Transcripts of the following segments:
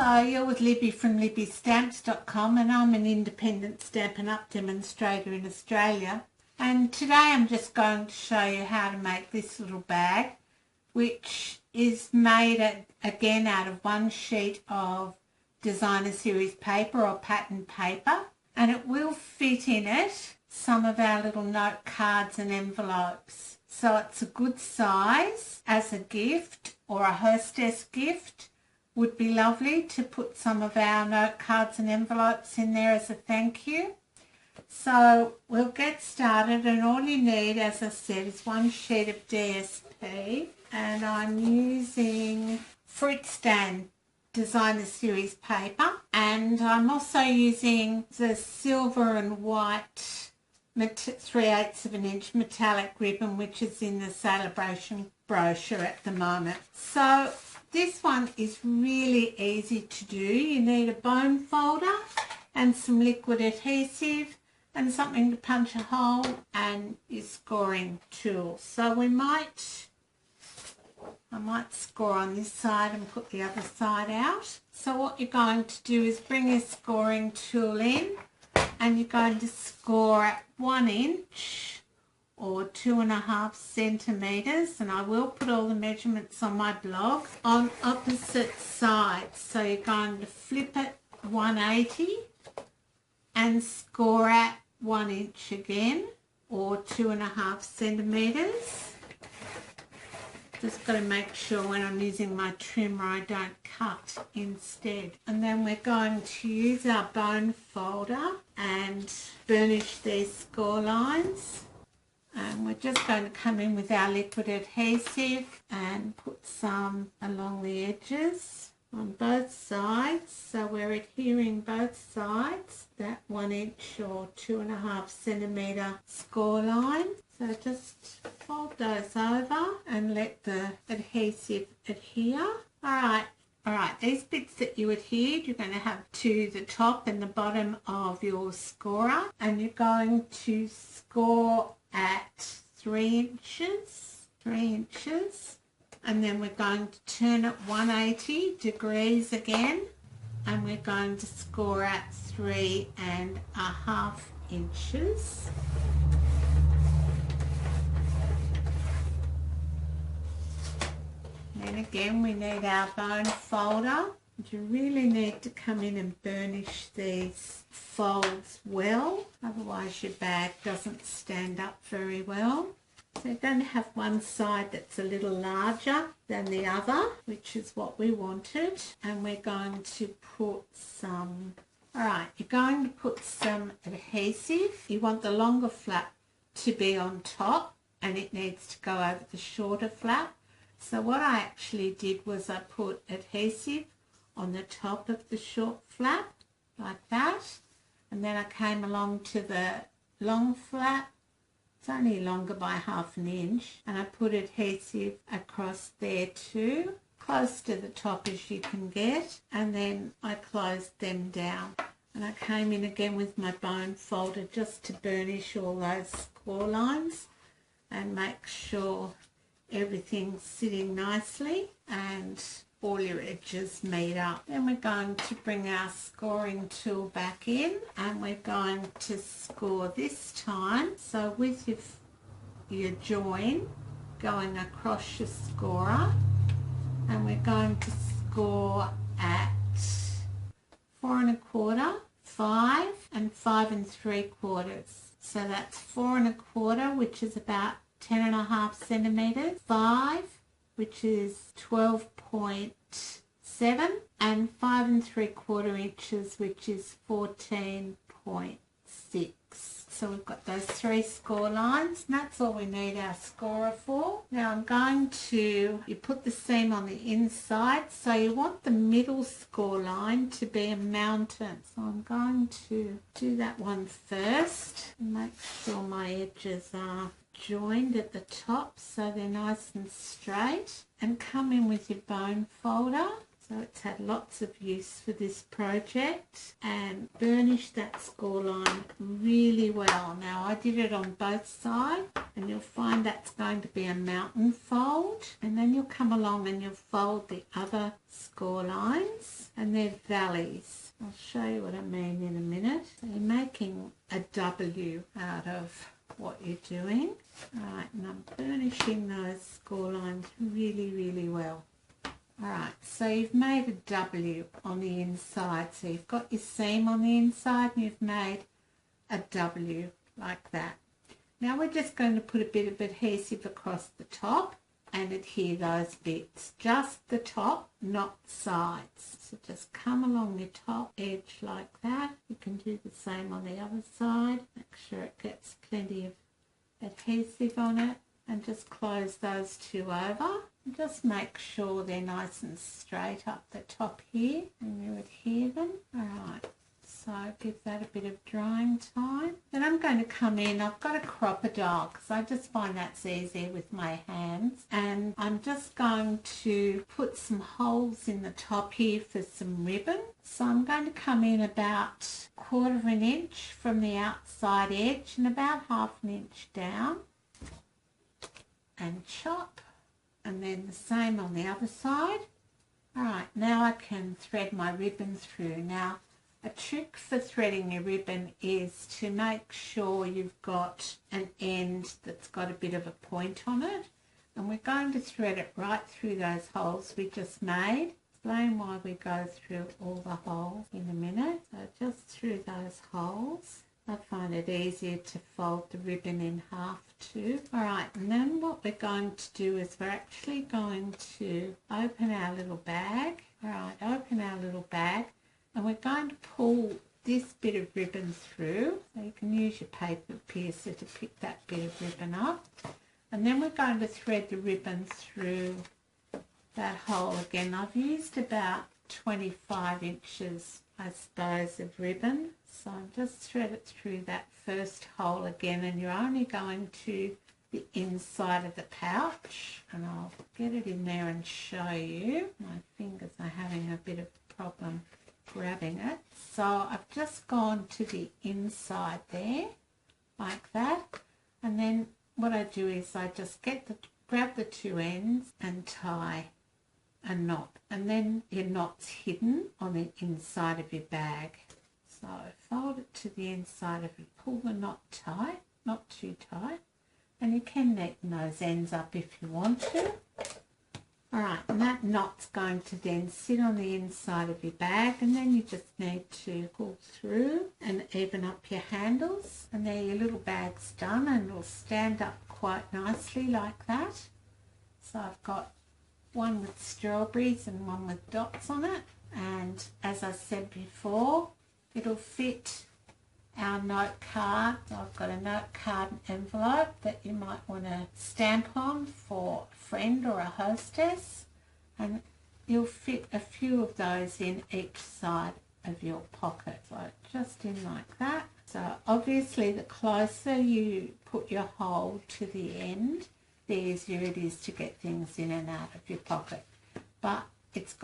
Hello, you're with Libby from libbystamps.com, and I'm an independent Stampin' Up demonstrator in Australia. And today I'm just going to show you how to make this little bag, which is made again out of one sheet of designer series paper or pattern paper, and it will fit in it some of our little note cards and envelopes. So it's a good size as a gift or a hostess gift. Would be lovely to put some of our note cards and envelopes in there as a thank you. So we'll get started, and all you need, as I said, is one sheet of DSP, and I'm using Fruit Stand Designer Series paper, and I'm also using the silver and white 3/8 of an inch metallic ribbon, which is in the celebration brochure at the moment. So this one is really easy to do. You need a bone folder and some liquid adhesive and something to punch a hole and your scoring tool. So I might score on this side and put the other side out. So what you're going to do is bring your scoring tool in, and you're going to score at 1 inch or 2.5 centimetres, and I will put all the measurements on my blog, on opposite sides. So you're going to flip it 180 and score at 1 inch again or 2.5 centimetres. Just got to make sure when I'm using my trimmer I don't cut instead. And then we're going to use our bone folder and burnish these score lines. And we're just going to come in with our liquid adhesive and put some along the edges on both sides. So we're adhering both sides, that 1 inch or 2.5 centimetre score line. So just fold those over and let the adhesive adhere. Alright, these bits that you adhered, you're going to have to the top and the bottom of your scorer, and you're going to score at 3 inches, and then we're going to turn it 180 degrees again, and we're going to score at 3.5 inches. Then again we need our bone folder. You really need to come in and burnish these folds well, otherwise your bag doesn't stand up very well. So you're going to have one side that's a little larger than the other, which is what we wanted, and we're going to put some, you're going to put some adhesive. You want the longer flap to be on top, and it needs to go over the shorter flap. So what I actually did was I put adhesive on the top of the short flap, like that, and then I came along to the long flap. It's only longer by 1/2 inch, and I put adhesive across there too, close to the top as you can get, and then I closed them down. And I came in again with my bone folder just to burnish all those score lines and make sure everything's sitting nicely and all your edges meet up. Then we're going to bring our scoring tool back in, and we're going to score this time. So with your join going across your scorer, and we're going to score at 4 1/4, 5 and 5 3/4. So that's 4 1/4, which is about 10.5 centimetres, 5, which is 12.7, and 5 3/4 inches, which is 14.6. So we've got those 3 score lines, and that's all we need our scorer for. Now I'm going to, you put the seam on the inside, so you want the middle score line to be a mountain. So I'm going to do that one first and make sure my edges are joined at the top so they're nice and straight, and come in with your bone folder, So it's had lots of use for this project, and burnished that score line really well. Now I did it on both sides, and you'll find that's going to be a mountain fold, and then you'll come along and you'll fold the other score lines, and they're valleys. I'll show you what I mean in a minute. So you're making a W out of what you're doing. Alright, and I'm burnishing those score lines really, really well. Alright, so you've made a W on the inside. So you've got your seam on the inside and you've made a W like that. Now we're just going to put a bit of adhesive across the top and adhere those bits. Just the top, not sides. So just come along your top edge like that. You can do the same on the other side. Make sure it gets plenty of adhesive on it, and just close those two over. And just make sure they're nice and straight up the top here, and you adhere them. Alright, so give that a bit of drying time. Then I'm going to come in, I've got a crocodile because I just find that's easier with my hands, and I'm just going to put some holes in the top here for some ribbon. So I'm going to come in about 1/4 inch from the outside edge and about 1/2 inch down and chop, and then the same on the other side. Alright, now I can thread my ribbon through. Now a trick for threading your ribbon is to make sure you've got an end that's got a bit of a point on it, and we're going to thread it right through those holes we just made. Explain why we go through all the holes in a minute. So just through those holes. I find it easier to fold the ribbon in half too. Alright, and then what we're going to do is we're actually going to open our little bag. Alright, open our little bag, and we're going to pull this bit of ribbon through. So you can use your paper piercer to pick that bit of ribbon up. And then we're going to thread the ribbon through that hole again. I've used about 25 inches, I suppose, of ribbon. So I'll just thread it through that first hole again, and you're only going to the inside of the pouch, and I'll get it in there and show you. My fingers are having a bit of a problem grabbing it. So I've just gone to the inside there like that, and then what I do is I just grab the two ends and tie a knot, and then your knot's hidden on the inside of your bag. So fold it to the inside of it, pull the knot tight, not too tight, and you can neaten those ends up if you want to. Alright, and that knot's going to then sit on the inside of your bag, and then you just need to pull through and even up your handles, and there your little bag's done, and it'll stand up quite nicely like that. So I've got one with strawberries and one with dots on it, and as I said before, it'll fit our note card. So I've got a note card envelope that you might want to stamp on for a friend or a hostess, and you'll fit a few of those in each side of your pocket. So just in like that. So obviously the closer you put your hole to the end, the easier it is to get things in and out of your pocket. But it's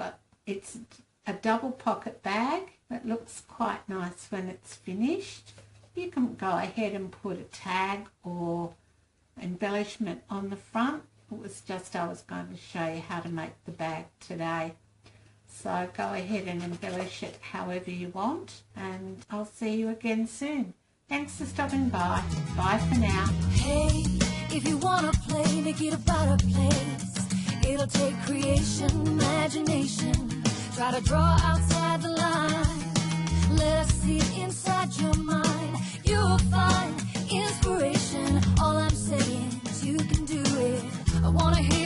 a double pocket bag that looks quite nice when it's finished. You can go ahead and put a tag or embellishment on the front. It was just I was going to show you how to make the bag today. So go ahead and embellish it however you want, and I'll see you again soon. Thanks for stopping by. Bye for now. Hey, if you wanna play, make it about a place. It'll take creation, imagination. Try to draw outside the line. Let us see it inside your mind. You'll find inspiration. All I'm saying is you can do it. I wanna hear